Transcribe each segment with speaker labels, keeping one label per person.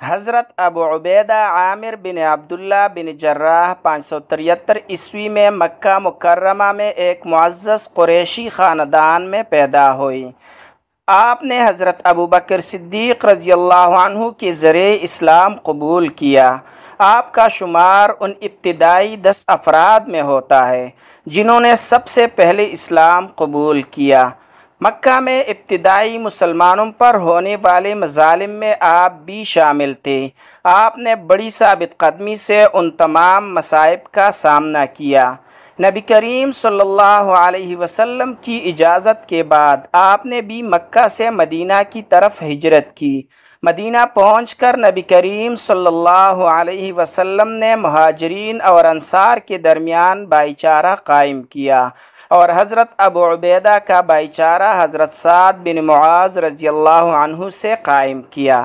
Speaker 1: حضرت ابو عبیدہ عامر بن عبداللہ بن جراح 573 عیسوی میں مکہ مکرمہ میں ایک معزز قریشی خاندان میں پیدا ہوئی۔ آپ نے حضرت ابو بکر صدیق رضی اللہ عنہ کے ذریعے اسلام قبول کیا۔ آپ کا شمار ان ابتدائی 10 افراد میں ہوتا ہے جنہوں نے سب سے پہلے اسلام قبول کیا۔ مکہ میں ابتدائی مسلمانوں پر ہونے والے مظالم میں آپ بھی شامل تھے۔ آپ نے بڑی ثابت قدمی سے ان تمام مصائب کا سامنا کیا۔ نبی کریم صلی اللہ علیہ وسلم کی اجازت کے بعد آپ نے بھی مکہ سے مدینہ کی طرف ہجرت کی۔ مدینہ پہنچ کر نبی کریم صلی اللہ علیہ وسلم نے مہاجرین اور انصار کے درمیان بھائی چارہ قائم کیا، اور حضرت ابو عبیدہ کا بھائی چارہ حضرت سعد بن معاذ رضی اللہ عنہ سے قائم کیا۔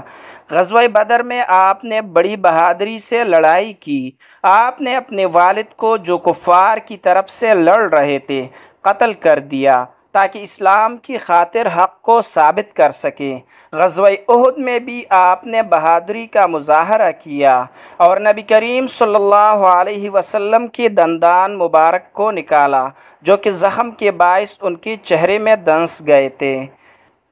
Speaker 1: غزوہ بدر میں آپ نے بڑی بہادری سے لڑائی کی۔ آپ نے اپنے والد کو، جو کفار کی طرف سے لڑ رہے تھے، قتل کر دیا تاکہ اسلام کی خاطر حق کو ثابت کر سکیں۔ غزوہ احد میں بھی آپ نے بہادری کا مظاہرہ کیا اور نبی کریم صلی اللہ علیہ وسلم کے دندان مبارک کو نکالا، جو کہ زخم کے باعث ان کے چہرے میں دنس گئے تھے۔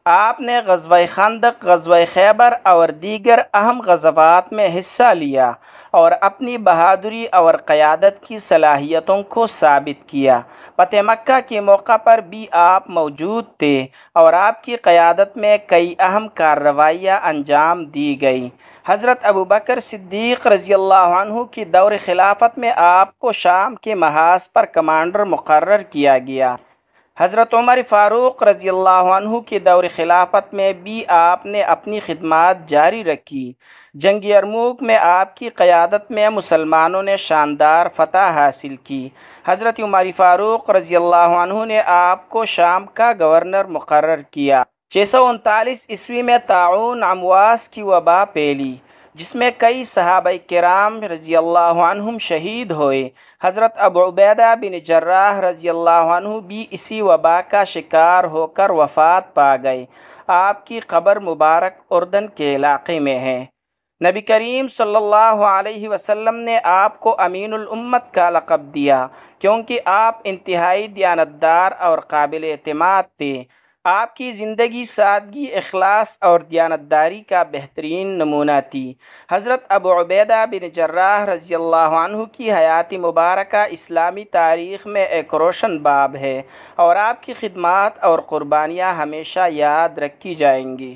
Speaker 1: آپ نے غزوہ خندق، غزوہ خیبر اور دیگر اہم غزوات میں حصہ لیا اور اپنی بہادری اور قیادت کی صلاحیتوں کو ثابت کیا۔ فتح مکہ کے موقع پر بھی آپ موجود تھے اور آپ کی قیادت میں کئی اہم کارروائیاں انجام دی گئیں۔ حضرت ابو بکر صدیق رضی اللہ عنہ کی دور خلافت میں آپ کو شام کے محاذ پر کمانڈر مقرر کیا گیا۔ حضرت عمر فاروق رضی اللہ عنہ کی دور خلافت میں بھی آپ نے اپنی خدمات جاری رکھی۔ جنگ یرموک میں آپ کی قیادت میں مسلمانوں نے شاندار فتح حاصل کی۔ حضرت عمر فاروق رضی اللہ عنہ نے آپ کو شام کا گورنر مقرر کیا۔ 639 عیسوی میں طاعون امواس کی وبا پھیلی، جس میں کئی صحابہ کرام رضی اللہ عنہم شہید ہوئے۔ حضرت ابو عبیدہ بن جراح رضی اللہ عنہ بھی اسی وبا کا شکار ہو کر وفات پا گئے۔ آپ کی قبر مبارک اردن کے علاقے میں ہے۔ نبی کریم صلی اللہ علیہ وسلم نے آپ کو امین الامت کا لقب دیا، کیونکہ آپ انتہائی دیانتدار اور قابل اعتماد تھے۔ آپ کی زندگی سادگی، اخلاص اور دیانتداری کا بہترین نمونہ تھی۔ حضرت ابو عبیدہ بن جراح رضی اللہ عنہ کی حیات مبارکہ اسلامی تاریخ میں ایک روشن باب ہے، اور آپ کی خدمات اور قربانیاں ہمیشہ یاد رکھی جائیں گی۔